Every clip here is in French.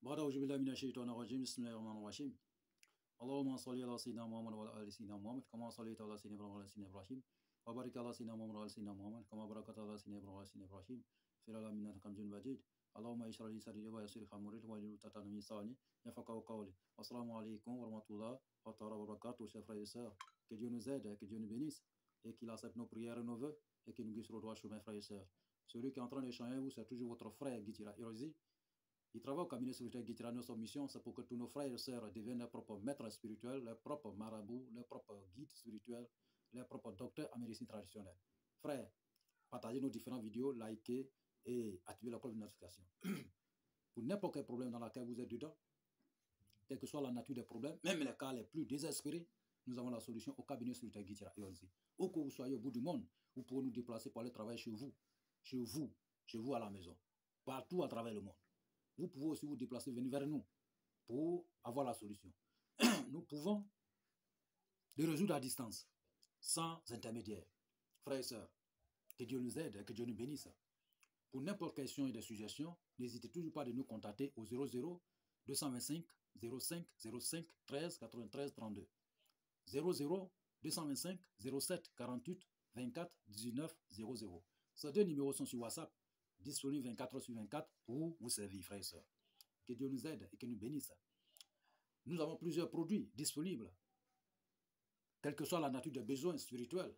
بعد أعوذ بالله من الشيطان الرجيم بسم الله الرحمن الرحيم اللهم صل على سيدنا محمد وعلى آل سيدنا محمد كما صليت على سيدنا إبراهيم وعلى سيدنا إبراهيم وبارك على سيدنا محمد وعلى سيدنا محمد كما باركت على سيدنا إبراهيم وعلى سيدنا إبراهيم في العالمين إنك حميد مجيد اللهم اشرح لي صدري ويسر لي أمري واحلل عقدة من لساني يفقهوا قولي. Assalamu alaikum wa rahmatullah wa ta'ala wa barakatuh, chers frères et sœurs. Que Dieu nous aide, que Dieu nous bénisse et qu'il accepte nos prières et nos vœux et qu'il nous guide sur le droit chemin, frères et sœurs. Celui qui est en train d'échanger vous, c'est toujours votre frère Guitira Irozi. Il travaille au cabinet spirituel Guitira. Notre mission, c'est pour que tous nos frères et sœurs deviennent leurs propres maîtres spirituels, leurs propres marabouts, leurs propres guides spirituels, leurs propres docteurs en médecine traditionnelle. Frères, partagez nos différentes vidéos, likez et activez la cloche de notification. Pour n'importe quel problème dans lequel vous êtes dedans, quelle que soit la nature des problèmes, même les cas les plus désespérés, nous avons la solution au cabinet spirituel Guitira Irozi. Où que vous soyez au bout du monde, vous pouvez nous déplacer pour aller travailler chez vous à la maison, partout à travers le monde. Vous pouvez aussi vous déplacer, venir vers nous pour avoir la solution. Nous pouvons les résoudre à distance, sans intermédiaire. Frères et sœurs, que Dieu nous aide et que Dieu nous bénisse. Pour n'importe quelle question et des suggestions, n'hésitez toujours pas de nous contacter au 00 225 05 05 13 93 32. 00 225 07 48 24 19 00. Ces deux numéros sont sur WhatsApp, disponibles 24 heures sur 24 pour vous servir, frères et sœurs. Que Dieu nous aide et que nous bénisse. Nous avons plusieurs produits disponibles. Quelle que soit la nature des besoins spirituels,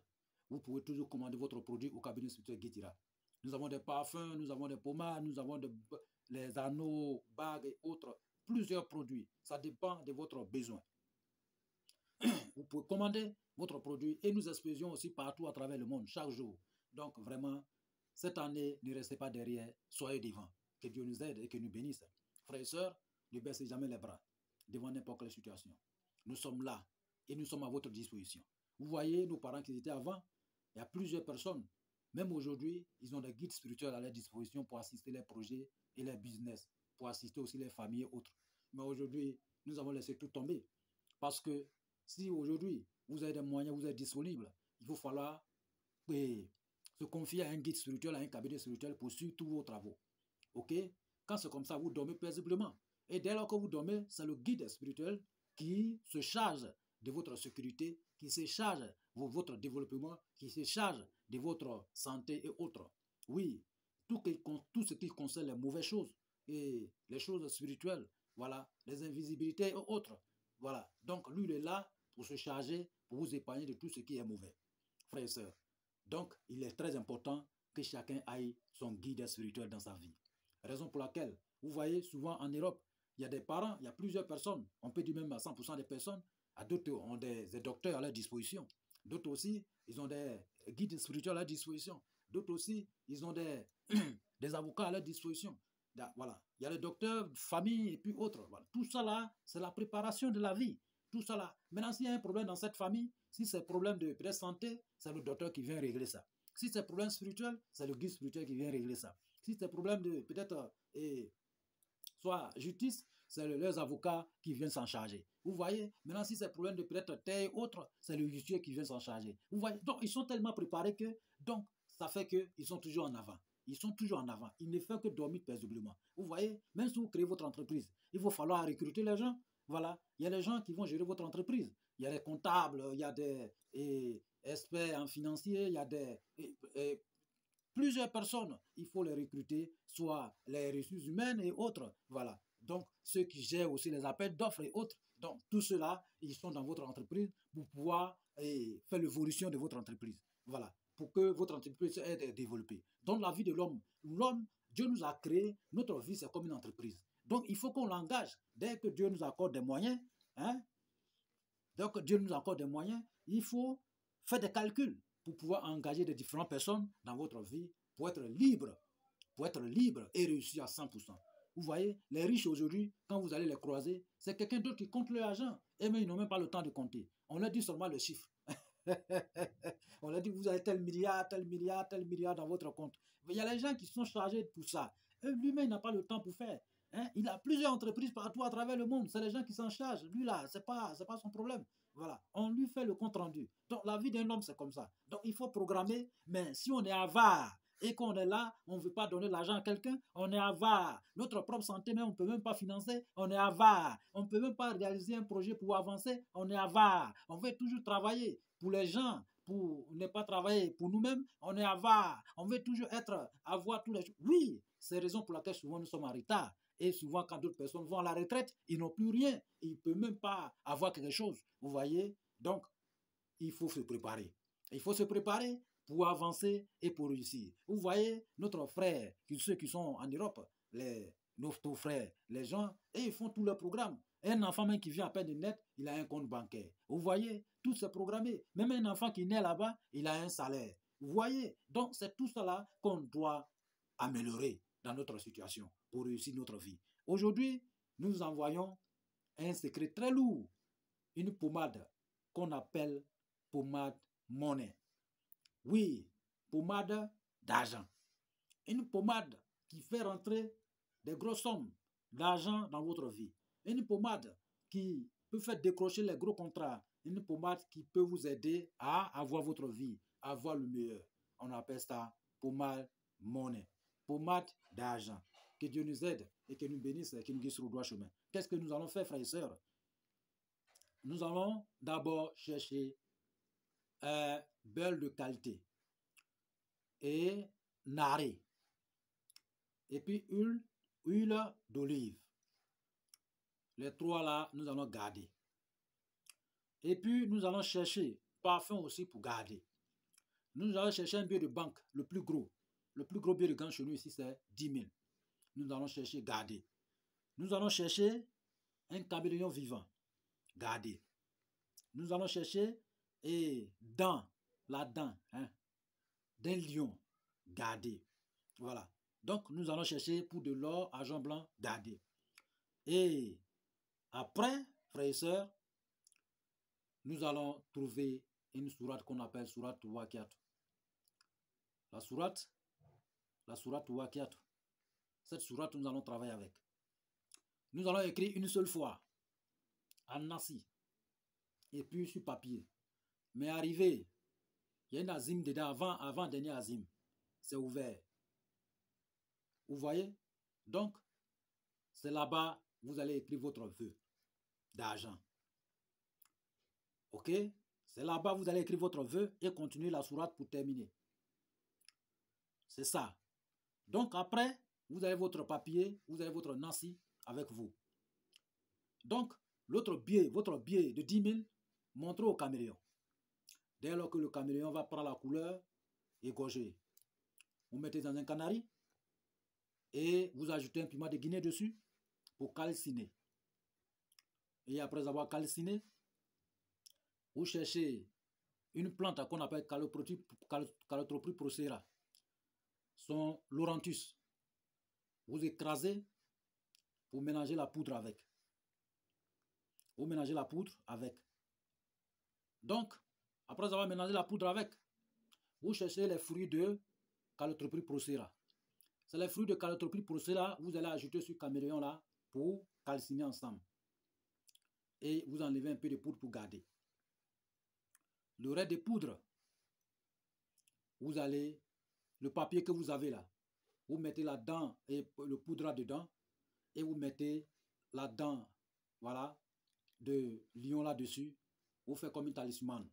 vous pouvez toujours commander votre produit au cabinet spirituel Guitira. Nous avons des parfums, nous avons des pommades, nous avons les anneaux, bagues et autres. Plusieurs produits. Ça dépend de votre besoin. Vous pouvez commander votre produit et nous expédions aussi partout à travers le monde, chaque jour. Donc vraiment, cette année, ne restez pas derrière, soyez devant. Que Dieu nous aide et que nous bénisse. Frères et sœurs, ne baissez jamais les bras devant n'importe quelle situation. Nous sommes là et nous sommes à votre disposition. Vous voyez, nos parents qui étaient avant, il y a plusieurs personnes. Même aujourd'hui, ils ont des guides spirituels à leur disposition pour assister les projets et les business, pour assister aussi les familles et autres. Mais aujourd'hui, nous avons laissé tout tomber. Parce que si aujourd'hui, vous avez des moyens, vous êtes disponible, il faut falloir se confier à un guide spirituel, à un cabinet spirituel pour suivre tous vos travaux. Ok? Quand c'est comme ça, vous dormez paisiblement. Et dès lors que vous dormez, c'est le guide spirituel qui se charge de votre sécurité, qui se charge de votre développement, qui se charge de votre santé et autres. Oui, tout ce qui concerne les mauvaises choses et les choses spirituelles, voilà, les invisibilités et autres. Voilà, donc lui il est là pour se charger, pour vous épargner de tout ce qui est mauvais. Frères et sœurs, donc il est très important que chacun ait son guide spirituel dans sa vie. Raison pour laquelle, vous voyez, souvent en Europe, il y a des parents, il y a plusieurs personnes, on peut dire même à 100% des personnes, d'autres ont des docteurs à leur disposition. D'autres aussi, ils ont des guides spirituels à leur disposition. D'autres aussi, ils ont des avocats à leur disposition. Voilà. Il y a les docteurs, famille et puis autres. Voilà. Tout ça là, c'est la préparation de la vie. Tout ça là. Maintenant, s'il y a un problème dans cette famille, si c'est un problème de santé, c'est le docteur qui vient régler ça. Si c'est un problème spirituel, c'est le guide spirituel qui vient régler ça. Si c'est un problème de peut-être soit justice, c'est leurs avocats qui viennent s'en charger. Vous voyez, maintenant si c'est un problème de peut-être terre et autres, c'est le justice qui vient s'en charger. Vous voyez, donc ils sont tellement préparés que, donc ça fait qu'ils sont toujours en avant. Ils sont toujours en avant. Ils ne font que dormir paisiblement. Vous voyez, même si vous créez votre entreprise, il va falloir recruter les gens. Voilà, il y a les gens qui vont gérer votre entreprise. Il y a des comptables, il y a des experts en financier, il y a des plusieurs personnes. Il faut les recruter, soit les ressources humaines et autres. Voilà. Donc, ceux qui gèrent aussi les appels d'offres et autres. Donc, tout cela, ils sont dans votre entreprise pour pouvoir faire l'évolution de votre entreprise. Voilà. Pour que votre entreprise soit développée. Donc, la vie de l'homme, Dieu nous a créé, notre vie, c'est comme une entreprise. Donc, il faut qu'on l'engage. Dès que Dieu nous accorde des moyens, il faut faire des calculs pour pouvoir engager des différentes personnes dans votre vie pour être libre et réussir à 100%. Vous voyez, les riches aujourd'hui, quand vous allez les croiser, c'est quelqu'un d'autre qui compte leur argent. Et même ils n'ont même pas le temps de compter. On leur dit seulement le chiffre. On leur dit que vous avez tel milliard dans votre compte. Mais il y a les gens qui sont chargés pour ça. Lui-même, il n'a pas le temps pour faire. Il a plusieurs entreprises partout à travers le monde. C'est les gens qui s'en chargent. Lui, là, c'est pas son problème. Voilà. On lui fait le compte rendu. Donc, la vie d'un homme, c'est comme ça. Donc, il faut programmer. Mais si on est avare et qu'on est là, on ne veut pas donner l'argent à quelqu'un, on est avare. Notre propre santé, mais on ne peut même pas financer, on est avare. On ne peut même pas réaliser un projet pour avancer, on est avare. On veut toujours travailler pour les gens, pour ne pas travailler pour nous-mêmes, on est avare. On veut toujours avoir tous les choses. Oui, c'est la raison pour laquelle souvent nous sommes en retard. Et souvent, quand d'autres personnes vont à la retraite, ils n'ont plus rien. Ils ne peuvent même pas avoir quelque chose. Vous voyez? Donc, il faut se préparer. Il faut se préparer pour avancer et pour réussir. Vous voyez, notre frère, ceux qui sont en Europe, nos frères, les gens, et ils font tous leurs programmes. Un enfant même qui vient à peine de naître, il a un compte bancaire. Vous voyez, tout c'est programmé. Même un enfant qui naît là-bas, il a un salaire. Vous voyez, donc c'est tout cela qu'on doit améliorer dans notre situation pour réussir notre vie. Aujourd'hui, nous envoyons un secret très lourd, une pommade qu'on appelle pommade monnaie. Oui, pommade d'argent. Une pommade qui fait rentrer des grosses sommes d'argent dans votre vie. Une pommade qui peut faire décrocher les gros contrats. Une pommade qui peut vous aider à avoir votre vie, à avoir le meilleur. On appelle ça pommade monnaie. Pommade d'argent. Que Dieu nous aide et que nous bénisse et qu'il nous guide sur le droit chemin. Qu'est-ce que nous allons faire, frères et sœurs? Nous allons d'abord chercher un beurre de qualité et narré. Et puis huile d'olive. Les trois là, nous allons garder. Et puis nous allons chercher parfum aussi pour garder. Nous allons chercher un billet de banque, le plus gros. Le plus gros billet de banque chez nous ici, c'est 10 000. Nous allons chercher garder. Nous allons chercher un caméléon vivant, garder. Nous allons chercher la dent d'un lion, garder. Voilà. Donc, nous allons chercher pour de l'or, argent blanc, garder. Et après, frères et sœurs, nous allons trouver une sourate qu'on appelle sourate Waqiat. La sourate Waqiat. Cette sourate, nous allons travailler avec. Nous allons écrire une seule fois, en nasi, et puis sur papier. Mais arrivé, il y a une azim dedans, avant dernier azim. C'est ouvert. Vous voyez? Donc, c'est là-bas, vous allez écrire votre vœu d'argent. Ok? C'est là-bas, vous allez écrire votre vœu et continuer la sourate pour terminer. C'est ça. Donc, après, vous avez votre papier, vous avez votre nasi avec vous. Donc, votre billet de 10 000, montrez au caméléon. Dès lors que le caméléon va prendre la couleur égorgée, vous mettez dans un canari et vous ajoutez un piment de Guinée dessus pour calciner. Et après avoir calciné, vous cherchez une plante qu'on appelle Calotropis procera, son Laurentus. Vous écrasez pour mélanger la poudre avec. Vous mélangez la poudre avec. Donc, après avoir mélangé la poudre avec, vous cherchez les fruits de Calotropis procera. C'est les fruits de Calotropis procera, vous allez ajouter sur caméléon là pour calciner ensemble. Et vous enlevez un peu de poudre pour garder. Le reste de poudre, vous allez, le papier que vous avez là, vous mettez la dent et le poudre dedans et vous mettez la dent, voilà, de lion là-dessus. Vous faites comme un talisman.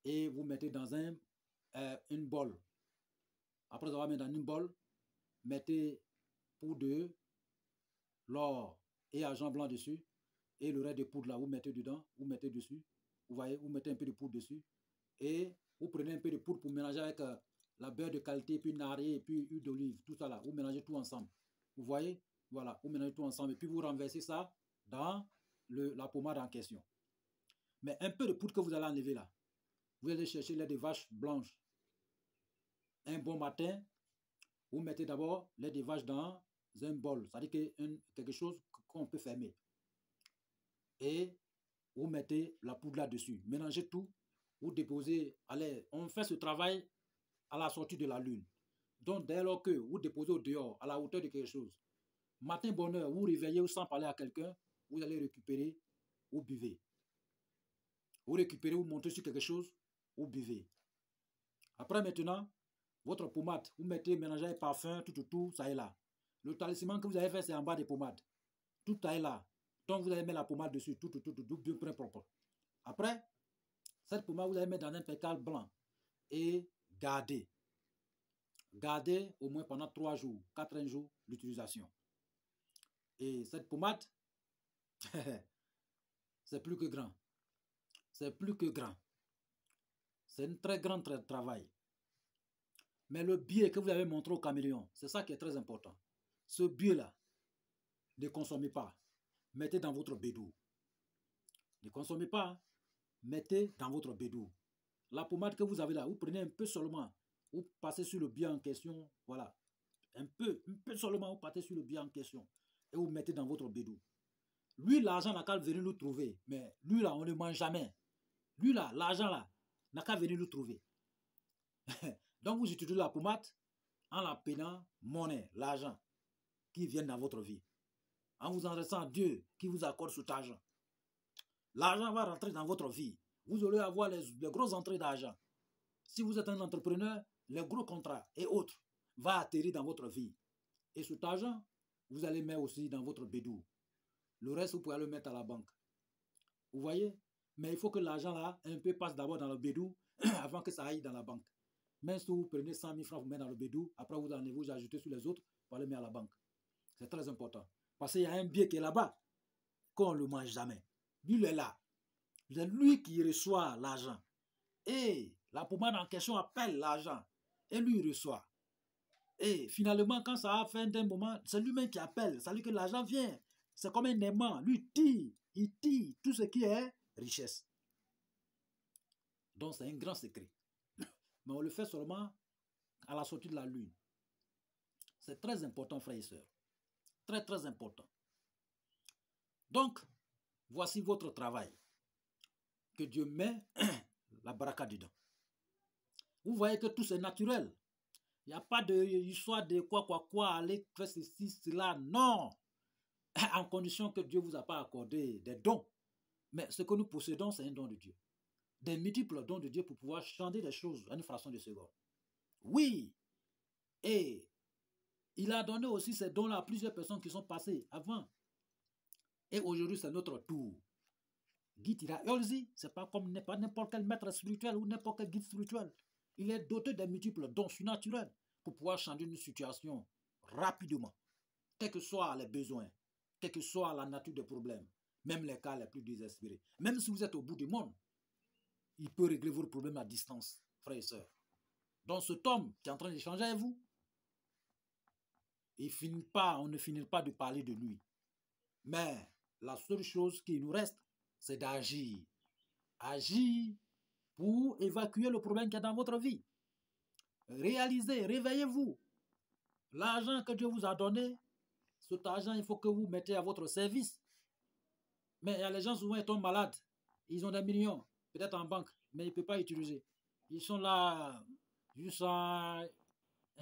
Et vous mettez dans une bol. Après avoir mis dans une bol, mettez poudre de l'or et argent blanc dessus. Et le reste de poudre là, vous mettez dedans, vous mettez dessus. Vous voyez, vous mettez un peu de poudre dessus. Et vous prenez un peu de poudre pour mélanger avec la beurre de qualité, puis narré, et puis huile d'olive, tout ça là. Vous mélangez tout ensemble. Vous voyez, voilà, vous mélangez tout ensemble. Et puis vous renversez ça dans la pommade en question. Mais un peu de poudre que vous allez enlever là, vous allez chercher lait de vache blanche. Un bon matin, vous mettez d'abord lait de vache dans un bol, c'est-à-dire quelque chose qu'on peut fermer. Et vous mettez la poudre là-dessus. Mélangez tout. Vous déposez. Allez, on fait ce travail à la sortie de la lune. Donc, dès lors que vous déposez au dehors, à la hauteur de quelque chose, matin, bonne heure, vous réveillez sans parler à quelqu'un, vous allez récupérer, vous buvez. Vous récupérez, vous montez sur quelque chose, vous buvez. Après, maintenant, Votre pommade, vous mettez, mélangez un parfum, tout, ça est là. Le talisman que vous avez fait, c'est en bas des pommades. Tout ça est là. Donc, vous allez mettre la pommade dessus, tout, bien propre. Après, cette pommade, vous allez mettre dans un pétale blanc et garder. Gardez au moins pendant 3 jours, 4 jours l'utilisation. Et cette pommade, c'est plus que grand. C'est plus que grand. C'est un très grand travail. Mais le biais que vous avez montré au caméléon, c'est ça qui est très important. Ce biais-là, ne consommez pas. Mettez dans votre bédou. Ne consommez pas. Mettez dans votre bédou. La pommade que vous avez là, vous prenez un peu seulement. Vous passez sur le biais en question. Voilà. Un peu seulement, vous partez sur le biais en question. Et vous mettez dans votre bédou. Lui, l'argent n'a qu'à venir nous trouver. Mais lui, là, on ne mange jamais. Lui, là, l'argent, là, n'a qu'à venir nous trouver. Donc, vous utilisez la pommade en la peinant monnaie, l'argent qui vient dans votre vie. En vous adressant à Dieu qui vous accorde cet argent. L'argent va rentrer dans votre vie. Vous allez avoir les grosses entrées d'argent. Si vous êtes un entrepreneur, les gros contrats et autres vont atterrir dans votre vie. Et cet argent, vous allez mettre aussi dans votre bédou. Le reste, vous pouvez le mettre à la banque. Vous voyez? Mais il faut que l'argent là, un peu passe d'abord dans le bédou avant que ça aille dans la banque. Même si vous prenez 100 000 francs, vous mettez dans le bédou, après vous enlevez, vous ajoutez sur les autres pour le mettre à la banque. C'est très important. Parce qu'il y a un biais qui est là-bas, qu'on ne le mange jamais. Lui, il est là. C'est lui qui reçoit l'argent. Et la pommade en question appelle l'argent. Et lui, il reçoit. Et finalement, quand ça a fait un moment, c'est lui-même qui appelle. Ça veut dire que l'argent vient. C'est comme un aimant. Lui, il tire tout ce qui est richesse. Donc, c'est un grand secret. Mais on le fait seulement à la sortie de la lune. C'est très important, frères et sœurs. Très, très important. Donc, voici votre travail. Que Dieu met la baraka dedans. Vous voyez que tout c'est naturel. Il n'y a pas d'histoire de quoi, aller faire ceci, cela. Non. En condition que Dieu ne vous a pas accordé des dons. Mais ce que nous possédons, c'est un don de Dieu. Des multiples dons de Dieu pour pouvoir changer les choses à une fraction de seconde. Oui. Et il a donné aussi ces dons-là à plusieurs personnes qui sont passées avant. Et aujourd'hui, c'est notre tour. Guide Iraolzi, c'est pas comme n'importe quel maître spirituel ou n'importe quel guide spirituel. Il est doté de multiples dons surnaturels pour pouvoir changer une situation rapidement, quels que soient les besoins, quelle que soit la nature des problèmes, même les cas les plus désespérés. Même si vous êtes au bout du monde, il peut régler vos problèmes à distance, frères et sœurs. Donc cet homme qui est en train d'échanger avec vous, on ne finit pas de parler de lui. Mais la seule chose qui nous reste, c'est d'agir. Agir pour évacuer le problème qu'il y a dans votre vie. Réalisez, réveillez-vous. L'argent que Dieu vous a donné, cet argent, il faut que vous mettez à votre service. Mais il y a les gens souvent ils tombent malades. Ils ont des millions, peut-être en banque, mais ils ne peuvent pas utiliser. Ils sont là, juste à...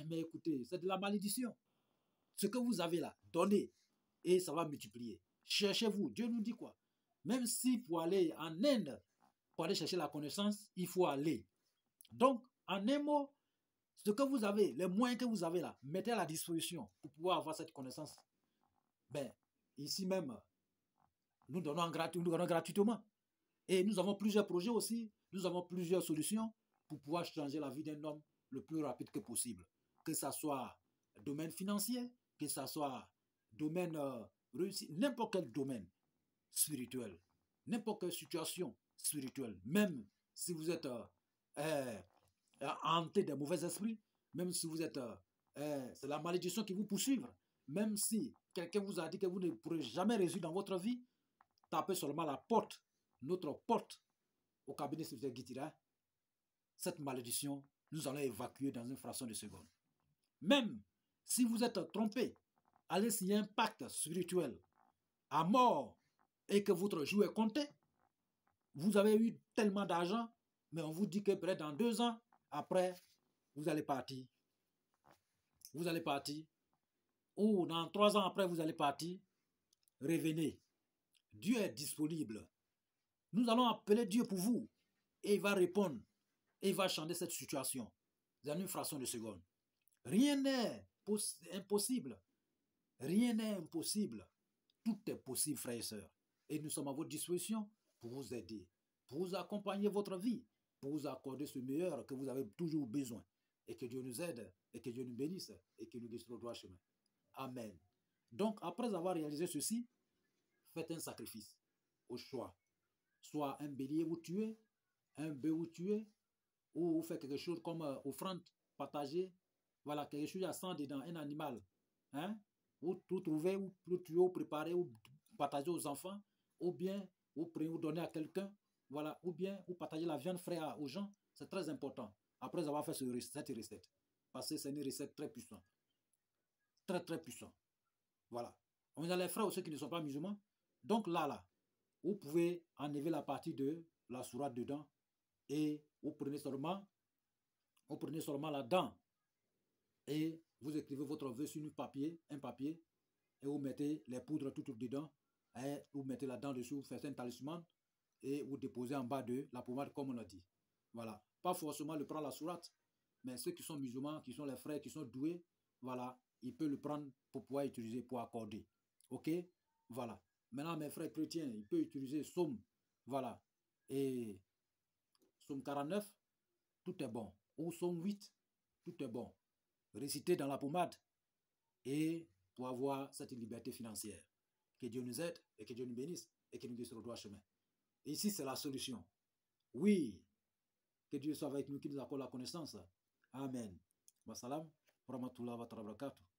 Mais écoutez, c'est de la malédiction. Ce que vous avez là, donnez, et ça va multiplier. Cherchez-vous. Dieu nous dit quoi? Même si pour aller en Inde, pour aller chercher la connaissance, il faut aller. Donc, en un mot, ce que vous avez, les moyens que vous avez là, mettez à la disposition pour pouvoir avoir cette connaissance. Ben, ici même, nous donnons gratuitement. Et nous avons plusieurs projets aussi, nous avons plusieurs solutions pour pouvoir changer la vie d'un homme le plus rapide que possible. Que ce soit domaine financier, que ce soit domaine réussi, n'importe quel domaine spirituel, n'importe quelle situation spirituelle, même si vous êtes hanté des mauvais esprits, même si vous êtes, c'est la malédiction qui vous poursuit, même si quelqu'un vous a dit que vous ne pourrez jamais réussir dans votre vie, tapez seulement la porte, notre porte au cabinet spirituel Guitira. Cette malédiction, nous allons évacuer dans une fraction de seconde. Même si vous êtes trompé, allez signer un pacte spirituel à mort et que votre jour est compté, vous avez eu tellement d'argent, mais on vous dit que peut-être dans 2 ans, après, vous allez partir. Vous allez partir. Ou dans 3 ans après, vous allez partir. Revenez. Dieu est disponible. Nous allons appeler Dieu pour vous. Et il va répondre. Et il va changer cette situation. en une fraction de seconde. Rien n'est impossible. Rien n'est impossible. Tout est possible, frères et sœurs. Et nous sommes à votre disposition pour vous aider, pour vous accompagner votre vie, pour vous accorder ce meilleur que vous avez toujours besoin. Et que Dieu nous aide, et que Dieu nous bénisse, et que nous guide sur le droit chemin. Amen. Donc, après avoir réalisé ceci, faites un sacrifice au choix. Soit un bélier vous tuez, un bœuf vous tuez, ou vous faites quelque chose comme offrande partagée. Voilà, quelque chose à 100 dedans, un animal. Hein? Vous trouvez, vous tuez, vous préparez, vous partagez aux enfants, ou bien vous prenez, vous donnez à quelqu'un, voilà, ou bien vous partagez la viande fraîche aux gens. C'est très important. Après avoir fait cette recette. Parce que c'est une recette très puissante. Très, très puissante. Voilà. On a les frères ou ceux qui ne sont pas musulmans. Donc là, vous pouvez enlever la partie de la sourate dedans et vous prenez seulement la dent et vous écrivez votre vœu sur un papier et vous mettez les poudres tout dedans et vous mettez la dent dessus, vous faites un talisman et vous déposez en bas de la pommade comme on a dit. Voilà. Pas forcément le prendre la sourate, mais ceux qui sont musulmans, qui sont les frères, qui sont doués, voilà, ils peuvent le prendre pour pouvoir utiliser, pour accorder. Ok? Voilà. Maintenant, mes frères chrétiens, ils peuvent utiliser Somme, voilà, et Somme 49, tout est bon. Ou Somme 8, tout est bon. Réciter dans la pommade et pour avoir cette liberté financière. Que Dieu nous aide et que Dieu nous bénisse et que nous guide sur le droit chemin. Et ici, c'est la solution. Oui, que Dieu soit avec nous, qu'il nous accorde la connaissance. Amen. Wassalam, wa rahmatullahi wa barakatuh.